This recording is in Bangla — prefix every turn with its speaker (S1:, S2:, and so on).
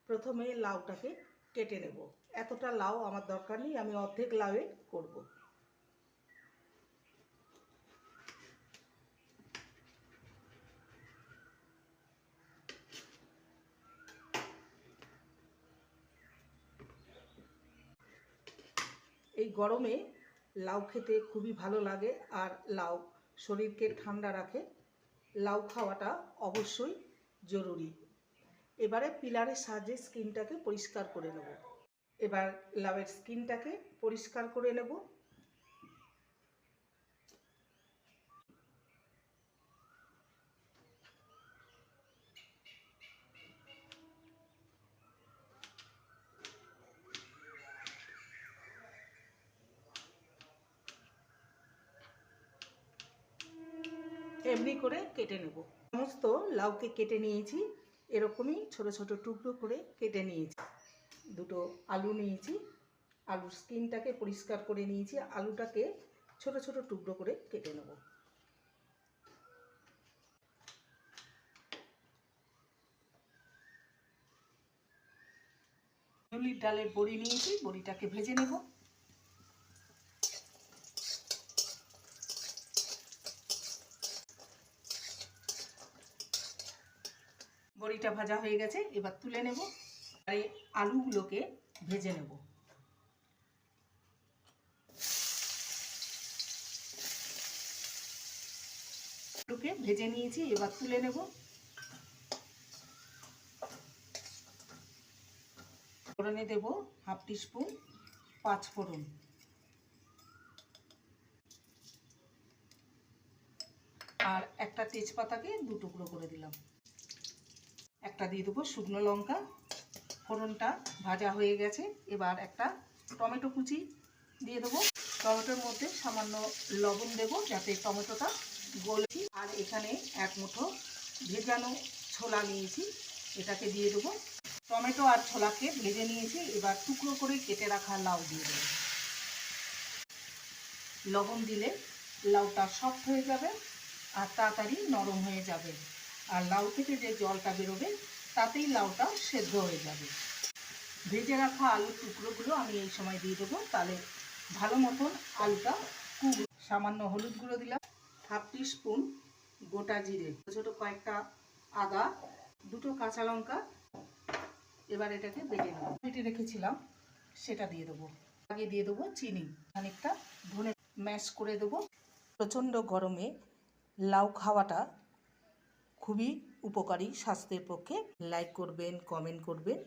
S1: প্রথমে লাউটাকে কেটে নেব। এতটা লাউ আমার দরকার নেই, আমি অর্ধেক লাউয়ে করব। এই গরমে লাউ খেতে খুবই ভালো লাগে, আর লাউ শরীরকে ঠান্ডা রাখে। লাউ খাওয়াটা অবশ্যই জরুরি। এবারে পিলারের সাহায্যে স্কিনটাকে পরিষ্কার করে নেব। এবার লাউয়ের স্কিনটাকে পরিষ্কার করে নেব। এমনি করে কেটে নেব। সমস্ত লাউকে কেটে নিয়েছি, এরকমই ছোট ছোট টুকরো করে কেটে নিয়েছি। দুটো আলু নিয়েছি, আলুর স্কিনটাকে পরিষ্কার করে নিয়েছি। আলুটাকে ছোট ছোট টুকরো করে কেটে নেব। বিউলির ডালের বড়ি নিয়েছি, বড়িটাকে ভেজে নেব। বড়িটা ভাজা হয়ে গেছে, এবার তুলে নেব। আর এই আলুগুলোকে ভেজে নেব। আলুকে ভেজে নিয়েছি, এবার তুলে নেব। ফোড়নে দেব হাফ টিস্পুন পাঁচফোড়ন, আর একটা তেজপাতাকে দু টুকরো করে দিলাম। একটা দিয়ে দেবো শুকনো লঙ্কা। ফোড়নটা ভাজা হয়ে গেছে, এবার একটা টমেটো কুচি দিয়ে দেবো। টমেটোর মধ্যে সামান্য লবণ দেব যাতে টমেটোটা গলে। আর এখানে এক মুঠো ভেজানো ছোলা নিয়েছি, এটাকে দিয়ে দেবো। টমেটো আর ছোলাকে ভেজে নিয়েছি, এবার টুকরো করে কেটে রাখা লাউ দিয়ে দেবো। লবণ দিলে লাউটা সফট হয়ে যাবে আর তাড়াতাড়ি নরম হয়ে যাবে, আর লাউ থেকে যে জলটা বেরোবে তাতেই লাউটা সেদ্ধ হয়ে যাবে। ভেজে রাখা আলুর টুকরোগুলো আমি এই সময় দিয়ে দেবো, তাহলে ভালো মতন আলুটা সামান্য হলুদ গুঁড়ো দিলাম, হাফ টিস্পুন গোটা জিরে, ছোটো কয়েকটা আদা, দুটো কাঁচা লঙ্কা। এবার এটাকে বেটে নেব। বেটে রেখেছিলাম সেটা দিয়ে দেবো। আগে দিয়ে দেবো চিনি, খানিকটা ধনে ম্যাশ করে দেবো। প্রচণ্ড গরমে লাউ খাওয়াটা খুবই উপকারী স্বাস্থ্যের পক্ষে। লাইক করবেন, কমেন্ট করবেন।